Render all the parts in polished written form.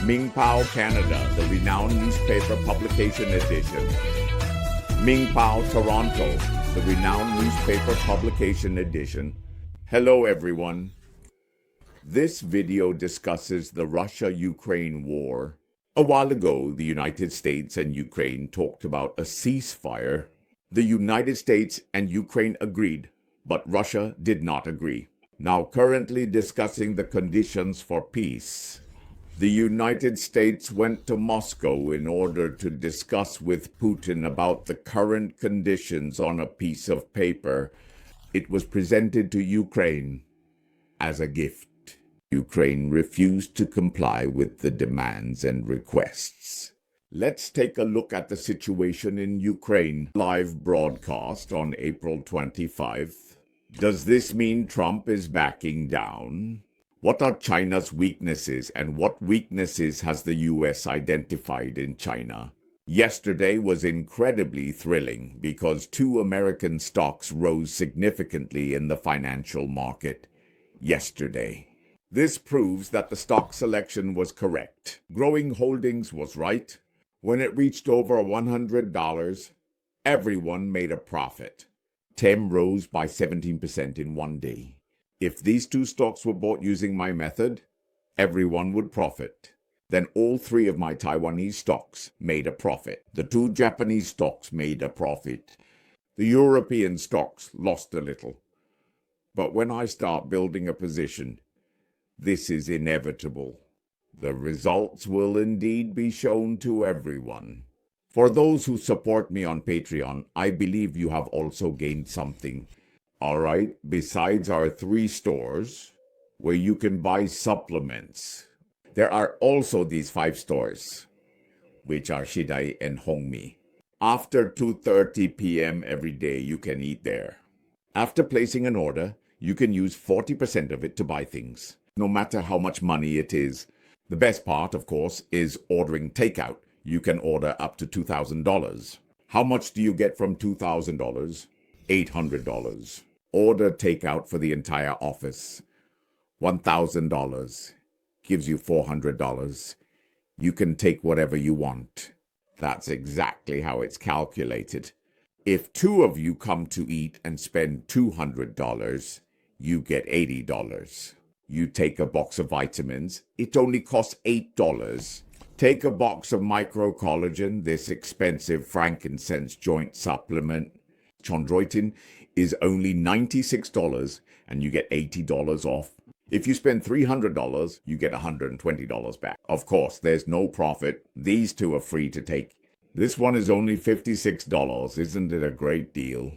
Ming Pao Canada, the renowned newspaper publication edition. Ming Pao Toronto, the renowned newspaper publication edition. Hello everyone. This video discusses the Russia-Ukraine war. A while ago, the United States and Ukraine talked about a ceasefire. The United States and Ukraine agreed, but Russia did not agree. Now currently discussing the conditions for peace. The United States went to Moscow in order to discuss with Putin about the current conditions on a piece of paper. It was presented to Ukraine as a gift. Ukraine refused to comply with the demands and requests. Let's take a look at the situation in Ukraine. Live broadcast on April 25th. Does this mean Trump is backing down? What are China's weaknesses, and what weaknesses has the U.S. identified in China? Yesterday was incredibly thrilling because 2 American stocks rose significantly in the financial market yesterday. This proves that the stock selection was correct. Growing Holdings was right. When it reached over $100, everyone made a profit. TEM rose by 17% in one day. If these 2 stocks were bought using my method, everyone would profit. Then all 3 of my Taiwanese stocks made a profit. The 2 Japanese stocks made a profit. The European stocks lost a little. But when I start building a position, this is inevitable. The results will indeed be shown to everyone. For those who support me on Patreon, I believe you have also gained something. All right, besides our 3 stores, where you can buy supplements, there are also these 5 stores, which are Shidai and Hongmi. After 2:30 p.m. every day, you can eat there. After placing an order, you can use 40% of it to buy things, no matter how much money it is. The best part, of course, is ordering takeout. You can order up to $2,000. How much do you get from $2,000? $800. Order takeout for the entire office. $1,000 gives you $400. You can take whatever you want. That's exactly how it's calculated. If 2 of you come to eat and spend $200, you get $80. You take a box of vitamins, it only costs $8. Take a box of microcollagen, this expensive frankincense joint supplement. Chondroitin is only $96 and you get $80 off. If you spend $300, you get $120 back. Of course, there's no profit. These 2 are free to take. This one is only $56. Isn't it a great deal?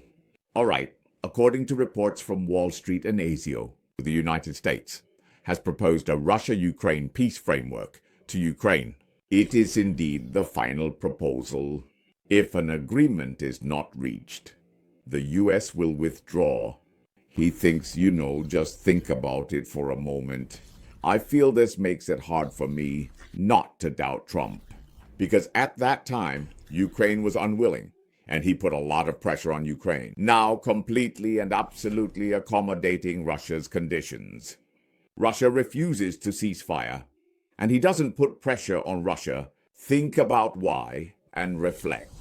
All right, according to reports from Wall Street and ASIO, the United States has proposed a Russia-Ukraine peace framework to Ukraine. It is indeed the final proposal. If an agreement is not reached, the U.S. will withdraw. He thinks, just think about it for a moment. I feel this makes it hard for me not to doubt Trump, because at that time, Ukraine was unwilling, and he put a lot of pressure on Ukraine, now completely and absolutely accommodating Russia's conditions. Russia refuses to cease fire, and he doesn't put pressure on Russia. Think about why and reflect.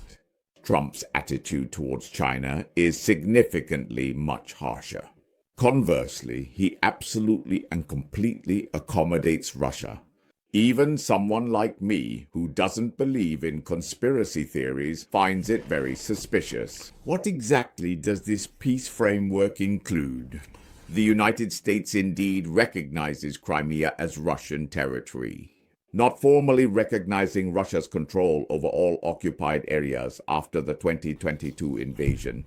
Trump's attitude towards China is significantly much harsher. Conversely, he absolutely and completely accommodates Russia. Even someone like me, who doesn't believe in conspiracy theories, finds it very suspicious. What exactly does this peace framework include? The United States indeed recognizes Crimea as Russian territory, not formally recognizing Russia's control over all occupied areas after the 2022 invasion.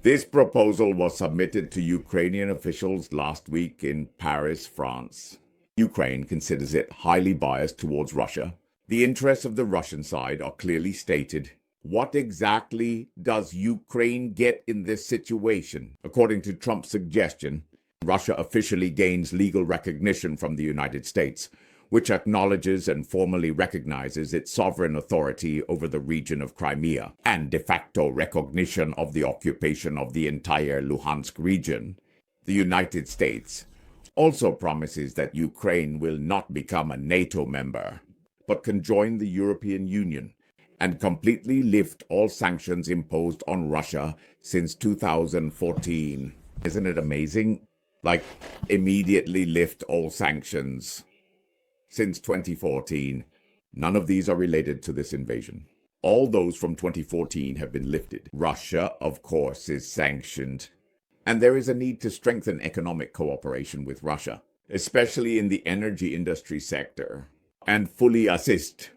This proposal was submitted to Ukrainian officials last week in Paris, France. Ukraine considers it highly biased towards Russia. The interests of the Russian side are clearly stated. What exactly does Ukraine get in this situation? According to Trump's suggestion, Russia officially gains legal recognition from the United States, which acknowledges and formally recognizes its sovereign authority over the region of Crimea, and de facto recognition of the occupation of the entire Luhansk region. The United States also promises that Ukraine will not become a NATO member. but can join the European Union and completely lift all sanctions imposed on Russia since 2014. Isn't it amazing? Like, immediately lift all sanctions since 2014. None of these are related to this invasion. All those from 2014 have been lifted. Russia, of course, is sanctioned. And there is a need to strengthen economic cooperation with Russia, especially in the energy industry sector, and fully assist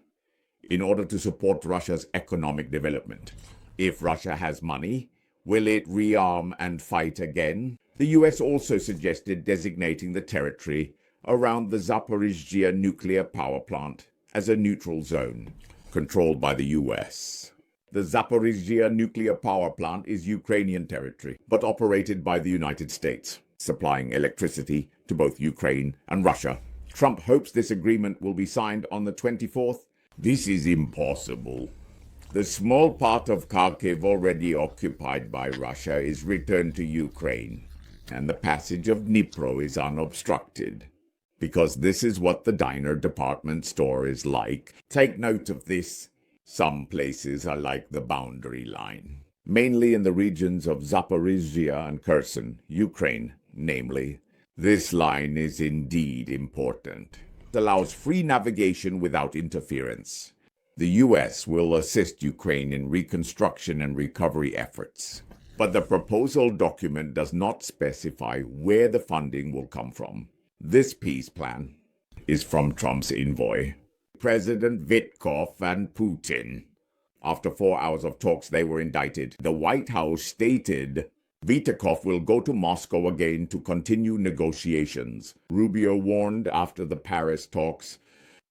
in order to support Russia's economic development. If Russia has money, will it rearm and fight again? The US also suggested designating the territory around the Zaporizhzhia nuclear power plant as a neutral zone, controlled by the US. The Zaporizhzhia nuclear power plant is Ukrainian territory, but operated by the United States, supplying electricity to both Ukraine and Russia. Trump hopes this agreement will be signed on the 24th. This is impossible. The small part of Kharkiv already occupied by Russia is returned to Ukraine, and the passage of Dnipro is unobstructed. Because this is what the diner department store is like. Take note of this. Some places are like the boundary line, mainly in the regions of Zaporizhzhia and Kherson, Ukraine, namely. This line is indeed important. It allows free navigation without interference. The U.S. will assist Ukraine in reconstruction and recovery efforts, but the proposal document does not specify where the funding will come from. This peace plan is from Trump's envoy, President Vitkov and Putin. After 4 hours of talks, they were indicted. The White House stated Vitkov will go to Moscow again to continue negotiations. Rubio warned after the Paris talks,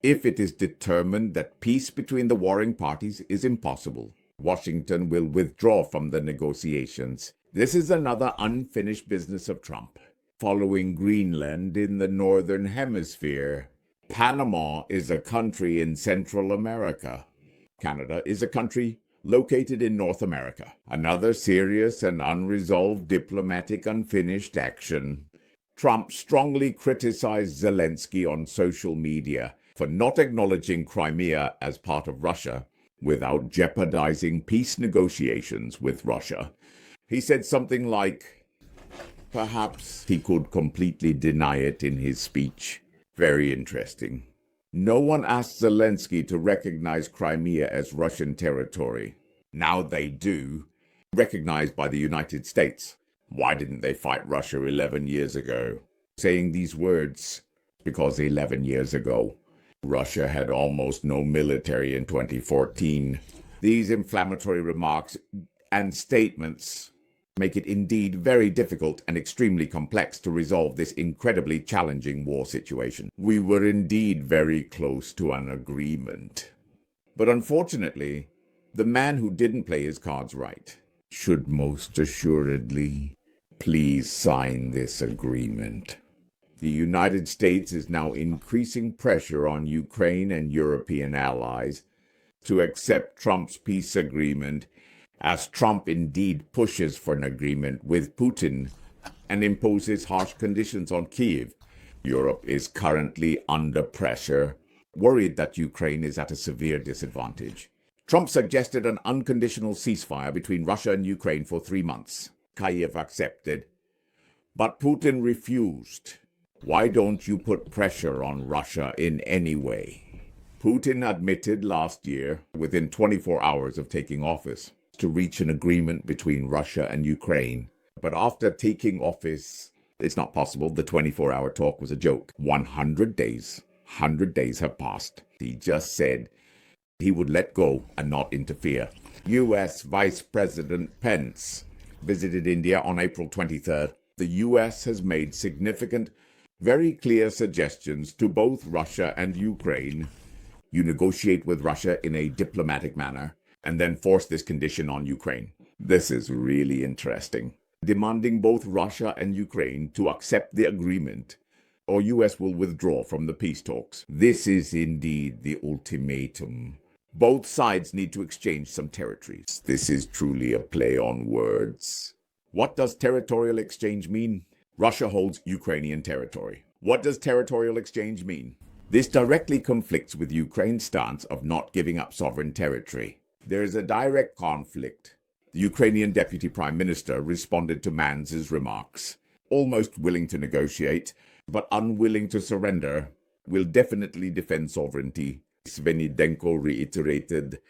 if it is determined that peace between the warring parties is impossible, Washington will withdraw from the negotiations. This is another unfinished business of Trump. Following Greenland in the Northern Hemisphere, Panama is a country in Central America. Canada is a country located in North America. Another serious and unresolved diplomatic unfinished action. Trump strongly criticized Zelensky on social media for not acknowledging Crimea as part of Russia without jeopardizing peace negotiations with Russia. He said something like, perhaps he could completely deny it in his speech. Very interesting. No one asked Zelensky to recognize Crimea as Russian territory. Now they do, recognized by the United States. Why didn't they fight Russia 11 years ago? Saying these words because 11 years ago, Russia had almost no military in 2014. These inflammatory remarks and statements make it indeed very difficult and extremely complex to resolve this incredibly challenging war situation. We were indeed very close to an agreement. But unfortunately, the man who didn't play his cards right should most assuredly please sign this agreement. The United States is now increasing pressure on Ukraine and European allies to accept Trump's peace agreement, as Trump indeed pushes for an agreement with Putin and imposes harsh conditions on Kyiv. Europe is currently under pressure, worried that Ukraine is at a severe disadvantage. Trump suggested an unconditional ceasefire between Russia and Ukraine for 3 months. Kyiv accepted, but Putin refused. Why don't you put pressure on Russia in any way? Putin admitted last year, within 24 hours of taking office, to reach an agreement between Russia and Ukraine. But after taking office, it's not possible. The 24-hour talk was a joke. 100 days have passed. He just said he would let go and not interfere. U.S. Vice President Pence visited India on April 23rd. The U.S. has made significant, very clear suggestions to both Russia and Ukraine. You negotiate with Russia in a diplomatic manner and then force this condition on Ukraine. This is really interesting. Demanding both Russia and Ukraine to accept the agreement, or U.S. will withdraw from the peace talks. This is indeed the ultimatum. Both sides need to exchange some territories. This is truly a play on words. What does territorial exchange mean? Russia holds Ukrainian territory. What does territorial exchange mean? This directly conflicts with Ukraine's stance of not giving up sovereign territory. There is a direct conflict. The Ukrainian Deputy Prime Minister responded to Manz's remarks, almost willing to negotiate, but unwilling to surrender, will definitely defend sovereignty. Svenidenko reiterated,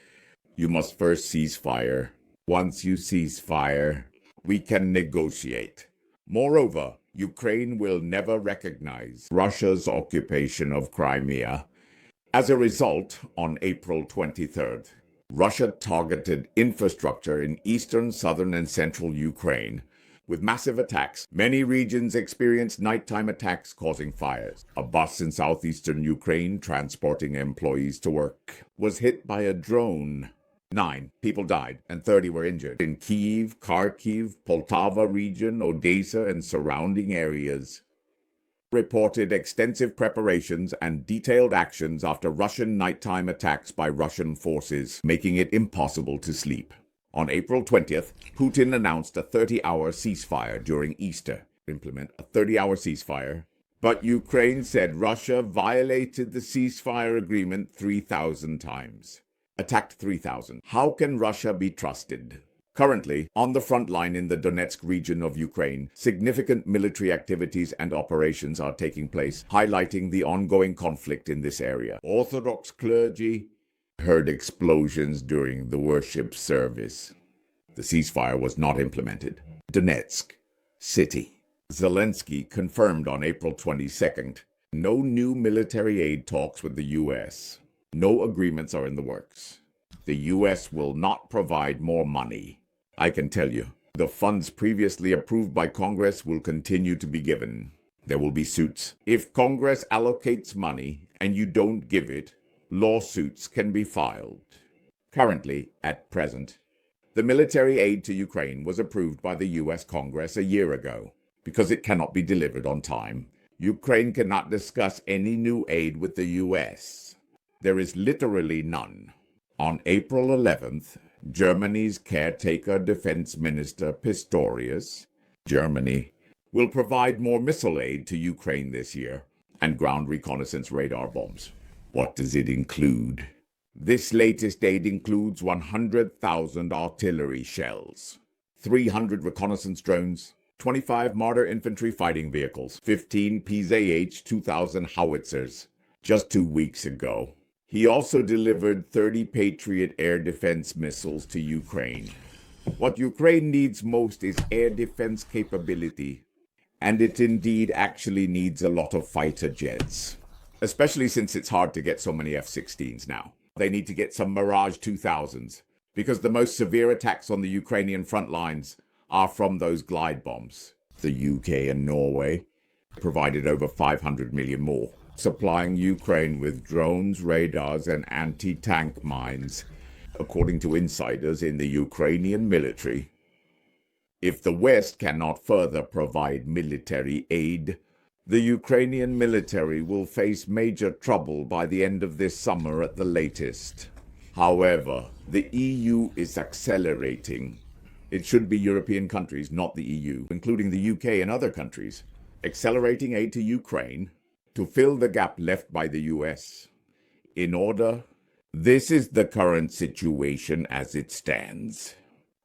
"You must first cease fire. Once you cease fire, we can negotiate." Moreover, Ukraine will never recognize Russia's occupation of Crimea. As a result, on April 23rd, Russia targeted infrastructure in eastern, southern, and central Ukraine. With massive attacks, many regions experienced nighttime attacks causing fires. A bus in southeastern Ukraine transporting employees to work was hit by a drone. 9 people died and 30 were injured in Kyiv, Kharkiv, Poltava region, Odessa, and surrounding areas. Reported extensive preparations and detailed actions after Russian nighttime attacks by Russian forces, making it impossible to sleep. On April 20th, Putin announced a 30-hour ceasefire during Easter. Implement a 30-hour ceasefire. But Ukraine said Russia violated the ceasefire agreement 3,000 times. Attacked 3,000. How can Russia be trusted? Currently, on the front line in the Donetsk region of Ukraine, significant military activities and operations are taking place, highlighting the ongoing conflict in this area. Orthodox clergy heard explosions during the worship service. The ceasefire was not implemented. Donetsk city. Zelensky confirmed on April 22nd, no new military aid talks with the U.S. No agreements are in the works. The U.S. will not provide more money. I can tell you, the funds previously approved by Congress will continue to be given. There will be suits. If Congress allocates money and you don't give it, lawsuits can be filed. Currently, at present, the military aid to Ukraine was approved by the U.S. Congress a year ago. Because it cannot be delivered on time, Ukraine cannot discuss any new aid with the U.S. There is literally none. On April 11th, Germany's caretaker defense minister Pistorius, Germany, will provide more missile aid to Ukraine this year and ground reconnaissance radar bombs. What does it include? This latest aid includes 100,000 artillery shells, 300 reconnaissance drones, 25 Marder infantry fighting vehicles, 15 PZH 2000 howitzers. Just 2 weeks ago, he also delivered 30 Patriot air defense missiles to Ukraine. What Ukraine needs most is air defense capability, and it indeed actually needs a lot of fighter jets. Especially since it's hard to get so many F-16s now. They need to get some Mirage 2000s, because the most severe attacks on the Ukrainian front lines are from those glide bombs. The UK and Norway provided over 500 million more, supplying Ukraine with drones, radars, and anti-tank mines, according to insiders in the Ukrainian military. If the West cannot further provide military aid, the Ukrainian military will face major trouble by the end of this summer at the latest. However, the EU is accelerating. It should be European countries, not the EU, including the UK and other countries, accelerating aid to Ukraine to fill the gap left by the US. This is the current situation as it stands,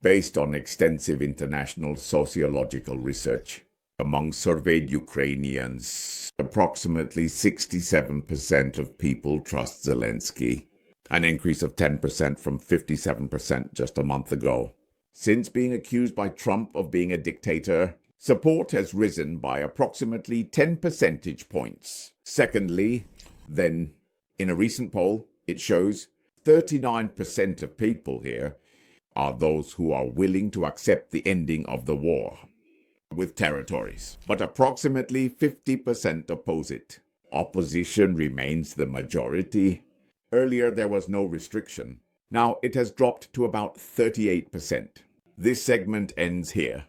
based on extensive international sociological research. Among surveyed Ukrainians, approximately 67% of people trust Zelensky, an increase of 10% from 57% just a month ago. Since being accused by Trump of being a dictator, support has risen by approximately 10 percentage points. Secondly, then, in a recent poll, it shows 39% of people here are those who are willing to accept the ending of the war with territories, but approximately 50% oppose it. Opposition remains the majority. Earlier there was no restriction. Now it has dropped to about 38%. This segment ends here.